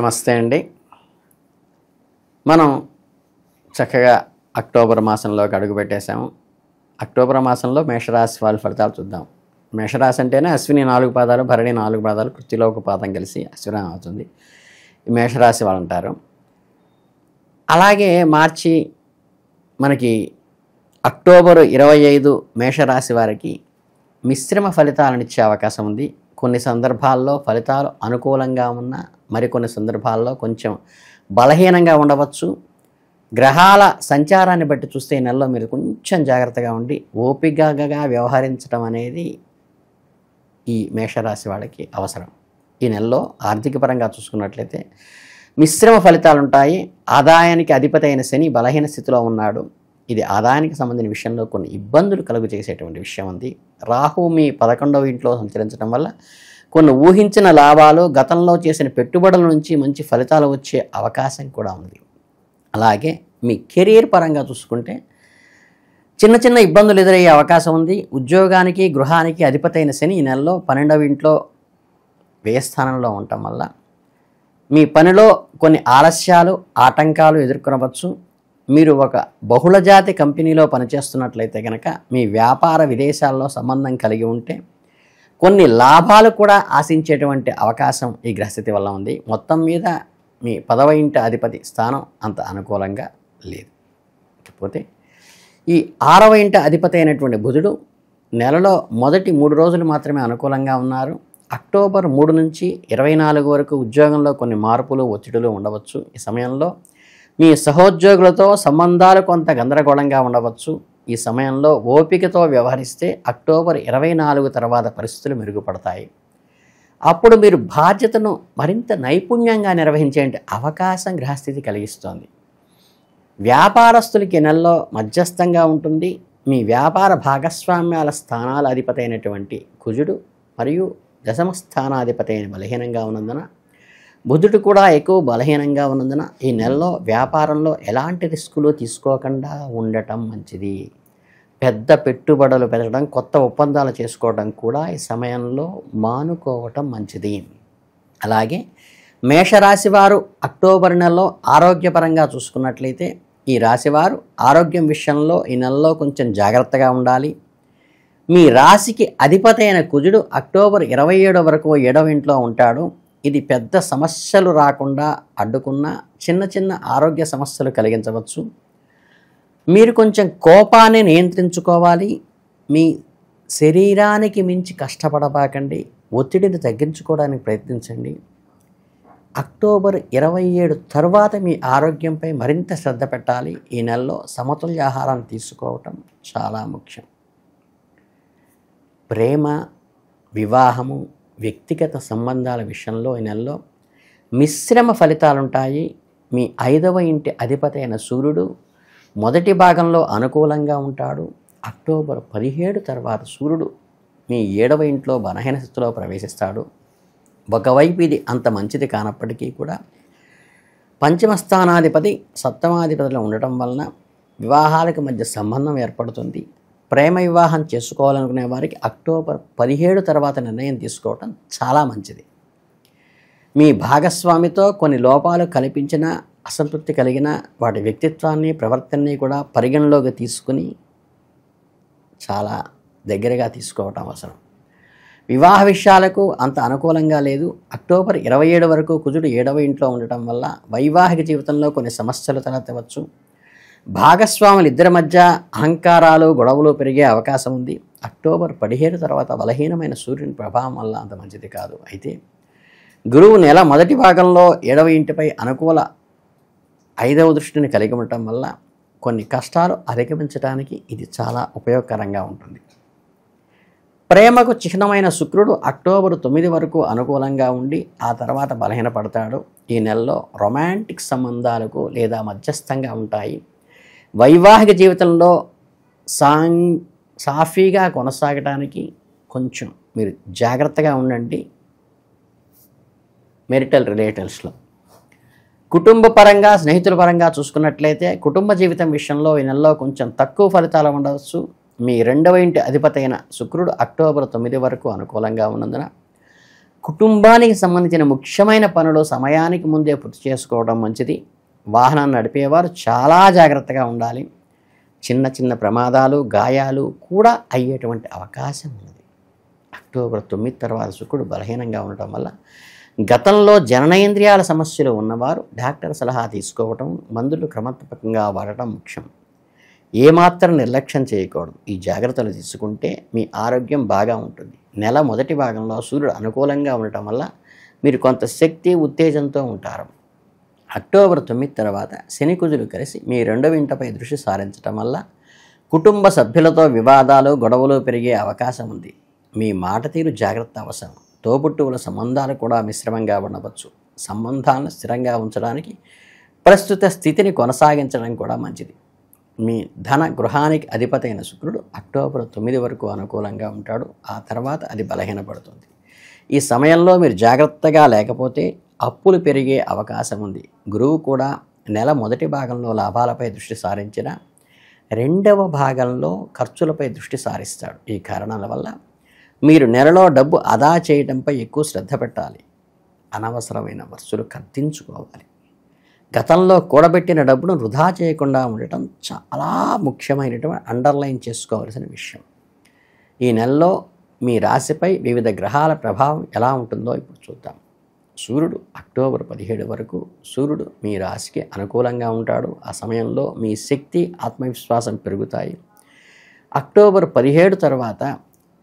నమస్తే అండి. మనం చక్కగా అక్టోబర్ మాసంలోకి అడుగుపెట్టేసాము. అక్టోబర్ మాసంలో మేషరాశి వాళ్ళ ఫలితాలు చూద్దాం. మేషరాశి అంటేనే అశ్విని 4 పాదాలు, భరణి 4 పాదాలు, కృత్తిలో ఒక పాదం కలిసి అశ్విని అవుతుంది. ఈ మేషరాశి వాళ్ళు అంటారు. అలాగే మార్చి మనకి అక్టోబర్ 25 మేషరాశి వారికి మిశ్రమ ఫలితాలను ఇచ్చే అవకాశం ఉంది. కొన్ని సందర్భాల్లో ఫలితాలు అనుకూలంగా ఉన్న మరికొన్ని సందర్భాల్లో కొంచెం బలహీనంగా ఉండవచ్చు. గ్రహాల సంచారాన్ని బట్టి చూస్తే ఈ నెలలో మీరు కొంచెం జాగ్రత్తగా ఉండి ఓపికగా వ్యవహరించడం అనేది ఈ మేషరాశి వాళ్ళకి అవసరం. ఈ నెలలో ఆర్థిక పరంగా చూసుకున్నట్లయితే మిశ్రమ ఫలితాలు ఉంటాయి. ఆదాయానికి అధిపతి అయిన శని బలహీన స్థితిలో ఉన్నాడు. ఇది ఆదాయానికి సంబంధించిన విషయంలో కొన్ని ఇబ్బందులు కలుగు చేసేటువంటి విషయం ఉంది. రాహు మీ 11వ ఇంట్లో సంచరించడం వల్ల కొన్ని ఊహించిన లాభాలు, గతంలో చేసిన పెట్టుబడుల నుంచి మంచి ఫలితాలు వచ్చే అవకాశం కూడా ఉంది. అలాగే మీ కెరీర్ పరంగా చూసుకుంటే చిన్న చిన్న ఇబ్బందులు ఎదురయ్యే అవకాశం ఉంది. ఉద్యోగానికి గృహానికి అధిపతి అయిన శని ఈ నెలలో 12వ ఇంట్లో వ్యయస్థానంలో ఉండటం వల్ల మీ పనిలో కొన్ని ఆలస్యాలు, ఆటంకాలు ఎదుర్కొనవచ్చు. మీరు ఒక బహుళజాతి కంపెనీలో పనిచేస్తున్నట్లయితే కనుక మీ వ్యాపార విదేశాల్లో సంబంధం కలిగి ఉంటే కొన్ని లాభాలు కూడా ఆశించేటువంటి అవకాశం ఈ గ్రహస్థితి వల్ల ఉంది. మొత్తం మీద మీ 10వ ఇంటి అధిపతి స్థానం అంత అనుకూలంగా లేదు. కాకపోతే ఈ 6వ ఇంటి అధిపతి అయినటువంటి బుధుడు నెలలో మొదటి 3 రోజులు మాత్రమే అనుకూలంగా ఉన్నారు. అక్టోబర్ 3 నుంచి 24 వరకు ఉద్యోగంలో కొన్ని మార్పులు, ఒత్తిడులు ఉండవచ్చు. ఈ సమయంలో మీ సహోద్యోగులతో సంబంధాలు కొంత గందరగోళంగా ఉండవచ్చు. ఈ సమయంలో ఓపికతో వ్యవహరిస్తే అక్టోబర్ 24 తర్వాత పరిస్థితులు మెరుగుపడతాయి. అప్పుడు మీరు బాధ్యతను మరింత నైపుణ్యంగా నిర్వహించే అవకాశం గ్రహస్థితి కలిగిస్తోంది. వ్యాపారస్తులకి నెలలో మధ్యస్థంగా ఉంటుంది. మీ వ్యాపార భాగస్వామ్యాల స్థానాల అధిపతి అయినటువంటి కుజుడు మరియు దశమ స్థానాధిపతి అయిన బలహీనంగా ఉన్నందున బుధుడు కూడా ఎక్కువ బలహీనంగా ఉన్నందున ఈ నెలలో వ్యాపారంలో ఎలాంటి రిస్కులు తీసుకోకుండా ఉండటం మంచిది. పెద్ద పెట్టుబడులు పెట్టడం, కొత్త ఒప్పందాలు చేసుకోవడం కూడా ఈ సమయంలో మానుకోవటం మంచిది. అలాగే మేషరాశి వారు అక్టోబర్ నెలలో ఆరోగ్యపరంగా చూసుకున్నట్లయితే ఈ రాశివారు ఆరోగ్యం విషయంలో ఈ నెలలో కొంచెం జాగ్రత్తగా ఉండాలి. మీ రాశికి అధిపతి అయిన కుజుడు అక్టోబర్ 27 వరకు 7వ ఇంట్లో ఉంటాడు. ఇది పెద్ద సమస్యలు రాకుండా అడ్డుకున్న చిన్న చిన్న ఆరోగ్య సమస్యలు కలిగించవచ్చు. మీరు కొంచెం కోపాన్ని నియంత్రించుకోవాలి. మీ శరీరానికి మించి కష్టపడబాకండి. ఒత్తిడిని తగ్గించుకోవడానికి ప్రయత్నించండి. అక్టోబర్ 27 తర్వాత మీ ఆరోగ్యంపై మరింత శ్రద్ధ పెట్టాలి. ఈ నెలలో సమతుల్య ఆహారాన్ని తీసుకోవటం చాలా ముఖ్యం. ప్రేమ, వివాహము, వ్యక్తిగత సంబంధాల విషయంలో ఈ నెలలో మిశ్రమ ఫలితాలుంటాయి. మీ 5వ ఇంటి అధిపతి అయిన సూర్యుడు మొదటి భాగంలో అనుకూలంగా ఉంటాడు. అక్టోబర్ 17 తర్వాత సూర్యుడు మీ 7వ ఇంట్లో బలహీన స్థితిలో ప్రవేశిస్తాడు. ఒకవైపు ఇది అంత మంచిది కానప్పటికీ కూడా పంచమ స్థానాధిపతి సప్తమాధిపతిలో ఉండటం వలన వివాహాలకు మధ్య సంబంధం ఏర్పడుతుంది. ప్రేమ వివాహం చేసుకోవాలనుకునే వారికి అక్టోబర్ 17 తర్వాత నిర్ణయం తీసుకోవటం చాలా మంచిది. మీ భాగస్వామితో కొన్ని లోపాలు కల్పించిన, అసంతృప్తి కలిగిన వాటి వ్యక్తిత్వాన్ని, ప్రవర్తనని కూడా పరిగణలోకి తీసుకుని చాలా దగ్గరగా తీసుకోవటం అవసరం. వివాహ విషయాలకు అంత అనుకూలంగా లేదు. అక్టోబర్ 27 వరకు కుజుడు 7వ ఇంట్లో ఉండటం వల్ల వైవాహిక జీవితంలో కొన్ని సమస్యలు తలెత్తవచ్చు. భాగస్వాములు ఇద్దరి మధ్య అహంకారాలు, గొడవలు పెరిగే అవకాశం ఉంది. అక్టోబర్ 17 తర్వాత బలహీనమైన సూర్యుని ప్రభావం వల్ల అంత మంచిది కాదు. అయితే గురువు నెల మొదటి భాగంలో 7వ ఇంటిపై అనుకూల 5వ దృష్టిని కలిగి ఉండటం వల్ల కొన్ని కష్టాలు అధిగమించడానికి ఇది చాలా ఉపయోగకరంగా ఉంటుంది. ప్రేమకు చిహ్నమైన శుక్రుడు అక్టోబర్ 9 వరకు అనుకూలంగా ఉండి ఆ తర్వాత బలహీనపడతాడు. ఈ నెలలో రొమాంటిక్ సంబంధాలకు లేదా మధ్యస్థంగా ఉంటాయి. వైవాహిక జీవితంలో సాఫీగా కొనసాగడానికి కొంచెం మీరు జాగ్రత్తగా ఉండండి. మెరిటల్ రిలేటివ్స్లో కుటుంబ పరంగా, స్నేహితుల పరంగా చూసుకున్నట్లయితే కుటుంబ జీవితం విషయంలో ఈ నెలలో కొంచెం తక్కువ ఫలితాలు ఉండవచ్చు. మీ 2వ ఇంటి అధిపతి అయిన శుక్రుడు అక్టోబర్ 9 వరకు అనుకూలంగా ఉన్నందున కుటుంబానికి సంబంధించిన ముఖ్యమైన పనులు సమయానికి ముందే పూర్తి చేసుకోవడం మంచిది. వాహనం నడిపేవారు చాలా జాగ్రత్తగా ఉండాలి. చిన్న చిన్న ప్రమాదాలు, గాయాలు కూడా అయ్యేటువంటి అవకాశం ఉన్నది. అక్టోబర్ 9 తర్వాత శుక్రుడు బలహీనంగా ఉండటం వల్ల గతంలో జననేంద్రియాల సమస్యలు ఉన్నవారు డాక్టర్ సలహా తీసుకోవటం, మందులు క్రమతప్పకంగా వాడటం ముఖ్యం. ఏమాత్రం నిర్లక్ష్యం చేయకూడదు. ఈ జాగ్రత్తలు తీసుకుంటే మీ ఆరోగ్యం బాగా ఉంటుంది. నెల మొదటి భాగంలో సూర్యుడు అనుకూలంగా ఉండటం వల్ల మీరు కొంత శక్తి, ఉత్తేజంతో ఉంటారు. అక్టోబర్ 9 తర్వాత శని కుజులు కలిసి మీ రెండవ ఇంటిపై దృష్టి సారించటం వల్ల కుటుంబ సభ్యులతో వివాదాలు, గొడవలు పెరిగే అవకాశం ఉంది. మీ మాట తీరు జాగ్రత్త అవసరం. తోబుట్టువుల సంబంధాలు కూడా మిశ్రమంగా ఉండవచ్చు. సంబంధాలను స్థిరంగా ఉంచడానికి ప్రస్తుత స్థితిని కొనసాగించడం కూడా మంచిది. మీ ధన గృహానికి అధిపతి అయిన శుక్రుడు అక్టోబర్ 9 వరకు అనుకూలంగా ఉంటాడు. ఆ తర్వాత అది బలహీనపడుతుంది. ఈ సమయంలో మీరు జాగ్రత్తగా లేకపోతే అప్పులు పెరిగే అవకాశం ఉంది. గురువు కూడా నెల మొదటి భాగంలో లాభాలపై దృష్టి సారించిన రెండవ భాగంలో ఖర్చులపై దృష్టి సారిస్తాడు. ఈ కారణాల వల్ల మీరు నెలలో డబ్బు ఆదా చేయడంపై ఎక్కువ శ్రద్ధ పెట్టాలి. అనవసరమైన ఖర్చులు కత్తించుకోవాలి. గతంలో కూడబెట్టిన డబ్బును వృధా చేయకుండా ఉండటం చాలా ముఖ్యమైనటువంటి అండర్లైన్ చేసుకోవాల్సిన విషయం. ఈ నెలలో మీ రాశిపై వివిధ గ్రహాల ప్రభావం ఎలా ఉంటుందో ఇప్పుడు చూద్దాం. సూర్యుడు అక్టోబర్ 17 వరకు సూర్యుడు మీ రాశికి అనుకూలంగా ఉంటాడు. ఆ సమయంలో మీ శక్తి, ఆత్మవిశ్వాసం పెరుగుతాయి. అక్టోబర్ 17 తర్వాత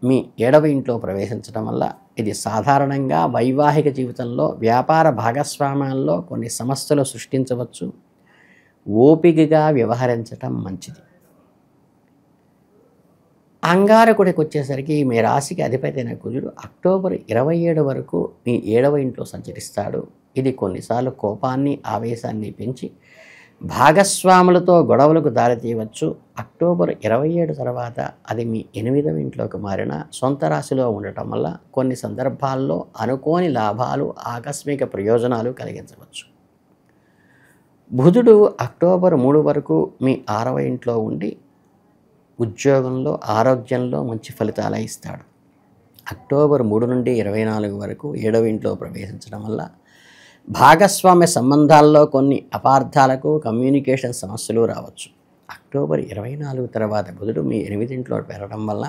మీ 7వ ఇంట్లో ప్రవేశించడం వల్ల ఇది సాధారణంగా వైవాహిక జీవితంలో, వ్యాపార భాగస్వామ్యాల్లో కొన్ని సమస్యలు సృష్టించవచ్చు. ఓపికగా వ్యవహరించటం మంచిది. అంగారకుడికి వచ్చేసరికి మీ రాశికి అధిపతి అయిన కుజుడు అక్టోబర్ 27 వరకు మీ 7వ ఇంట్లో సంచరిస్తాడు. ఇది కొన్నిసార్లు కోపాన్ని, ఆవేశాన్ని పెంచి భాగస్వాములతో గొడవలకు దారితీయవచ్చు. అక్టోబర్ 27 తర్వాత అది మీ 8వ ఇంట్లోకి మారిన సొంత రాశిలో ఉండటం వల్ల కొన్ని సందర్భాల్లో అనుకోని లాభాలు, ఆకస్మిక ప్రయోజనాలు కలిగించవచ్చు. బుధుడు అక్టోబర్ 3 వరకు మీ 6వ ఇంట్లో ఉండి ఉద్యోగంలో, ఆరోగ్యంలో మంచి ఫలితాలు ఇస్తాడు. అక్టోబర్ 3 నుండి 24 వరకు 7వ ఇంట్లో ప్రవేశించడం వల్ల భాగస్వామ్య సంబంధాల్లో కొన్ని అపార్థాలకు, కమ్యూనికేషన్ సమస్యలు రావచ్చు. అక్టోబర్ 24 తర్వాత బుధుడు మీ 8వ ఇంట్లో పెరగడం వల్ల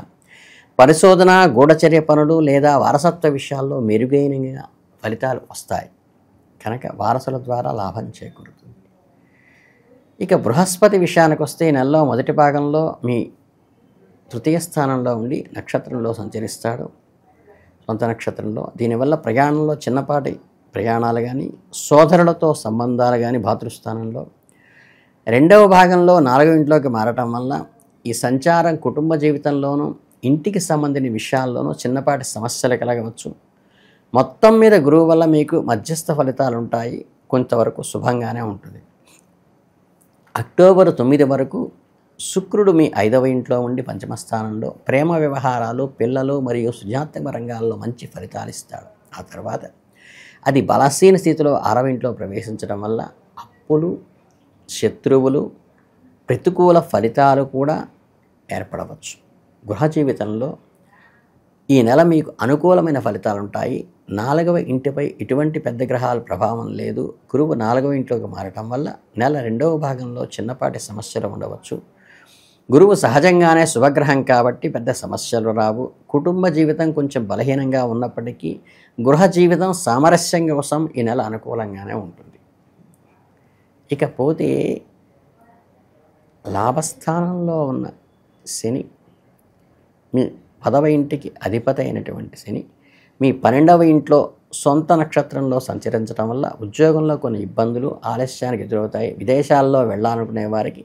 పరిశోధన, గూఢచర్య పనులు లేదా వారసత్వ విషయాల్లో మెరుగైన ఫలితాలు వస్తాయి. కనుక వారసుల ద్వారా లాభం చేకూరుతుంది. ఇక బృహస్పతి విషయానికి వస్తే ఈ నెలలో మొదటి భాగంలో మీ 3వ స్థానంలో ఉండి నక్షత్రంలో సంచరిస్తాడు, సొంత నక్షత్రంలో. దీనివల్ల ప్రయాణంలో చిన్నపాటి ప్రయాణాలు కానీ, సోదరులతో సంబంధాలు కానీ భాతృస్థానంలో. 2వ భాగంలో 4వ ఇంట్లోకి మారటం వల్ల ఈ సంచారం కుటుంబ జీవితంలోనూ, ఇంటికి సంబంధించిన విషయాల్లోనూ చిన్నపాటి సమస్యలు కలగవచ్చు. మొత్తం మీద గురువు వల్ల మీకు మధ్యస్థ ఫలితాలు ఉంటాయి. కొంతవరకు శుభంగానే ఉంటుంది. అక్టోబర్ 9 వరకు శుక్రుడు మీ 5వ ఇంట్లో ఉండి పంచమ స్థానంలో ప్రేమ వ్యవహారాలు, పిల్లలు మరియు సృజనాత్మక రంగాల్లో మంచి ఫలితాలు ఇస్తాడు. ఆ తర్వాత అది బలహీన స్థితిలో 6వ ఇంట్లో ప్రవేశించడం వల్ల అప్పులు, శత్రువులు, ప్రతికూల ఫలితాలు కూడా ఏర్పడవచ్చు. గృహ జీవితంలో ఈ నెల మీకు అనుకూలమైన ఫలితాలు ఉంటాయి. 4వ ఇంటిపై ఎటువంటి పెద్ద గ్రహాల ప్రభావం లేదు. గురువు 4వ ఇంట్లోకి మారటం వల్ల నెల 2వ భాగంలో చిన్నపాటి సమస్యలు ఉండవచ్చు. గురువు సహజంగానే శుభగ్రహం కాబట్టి పెద్ద సమస్యలు రావు. కుటుంబ జీవితం కొంచెం బలహీనంగా ఉన్నప్పటికీ గృహ జీవితం సామరస్యం కోసం ఈ నెల అనుకూలంగానే ఉంటుంది. ఇకపోతే లాభస్థానంలో ఉన్న శని, మీ 10వ ఇంటికి అధిపతి అయినటువంటి శని మీ 12వ ఇంట్లో సొంత నక్షత్రంలో సంచరించడం వల్ల ఉద్యోగంలో కొన్ని ఇబ్బందులు, ఆలస్యానికి ఎదురవుతాయి. విదేశాల్లో వెళ్ళాలనుకునే వారికి,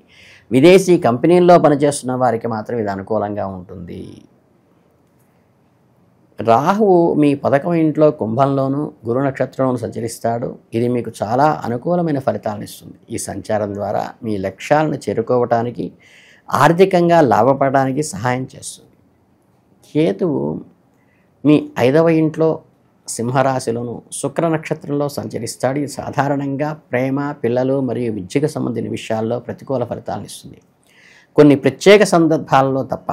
విదేశీ కంపెనీల్లో పనిచేస్తున్న వారికి మాత్రం ఇది అనుకూలంగా ఉంటుంది. రాహువు మీ 11వ ఇంట్లో కుంభంలోనూ, గురు నక్షత్రంలోనూ సంచరిస్తాడు. ఇది మీకు చాలా అనుకూలమైన ఫలితాలను ఇస్తుంది. ఈ సంచారం ద్వారా మీ లక్ష్యాలను చేరుకోవటానికి, ఆర్థికంగా లాభపడడానికి సహాయం చేస్తుంది. కేతువు మీ 5వ ఇంట్లో సింహరాశిలోను, శుక్ర నక్షత్రంలో సంచరిస్తాడు. ఇది సాధారణంగా ప్రేమ, పిల్లలు మరియు విద్యకు సంబంధించిన విషయాల్లో ప్రతికూల ఫలితాలను ఇస్తుంది. కొన్ని ప్రత్యేక సందర్భాల్లో తప్ప.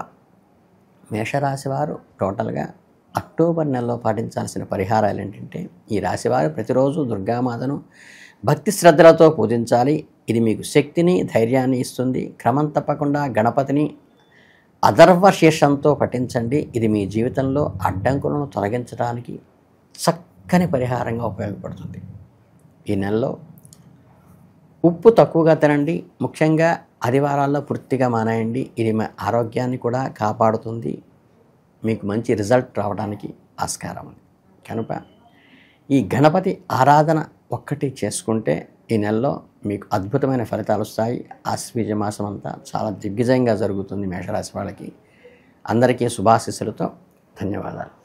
మేషరాశి వారు టోటల్గా అక్టోబర్ నెలలో పాటించాల్సిన పరిహారాలు ఏంటంటే, ఈ రాశివారు ప్రతిరోజు దుర్గామాతను భక్తి శ్రద్ధలతో పూజించాలి. ఇది మీకు శక్తిని, ధైర్యాన్ని ఇస్తుంది. క్రమం తప్పకుండా గణపతిని అథర్వ శీర్షంతో పఠించండి. ఇది మీ జీవితంలో అడ్డంకులను తొలగించడానికి చక్కని పరిహారంగా ఉపయోగపడుతుంది. ఈ నెలలో ఉప్పు తక్కువగా తినండి. ముఖ్యంగా ఆదివారాల్లో పూర్తిగా మానేయండి. ఇది మీ ఆరోగ్యాన్ని కూడా కాపాడుతుంది. మీకు మంచి రిజల్ట్ రావడానికి ఆస్కారం ఉంది. కనుక ఈ గణపతి ఆరాధన ఒక్కటి చేసుకుంటే ఈ నెలలో మీకు అద్భుతమైన ఫలితాలు వస్తాయి. ఆశ్వీజ మాసం అంతా చాలా దిగ్విజయంగా జరుగుతుంది మేషరాశి వాళ్ళకి. అందరికీ శుభాశీస్సులతో ధన్యవాదాలు.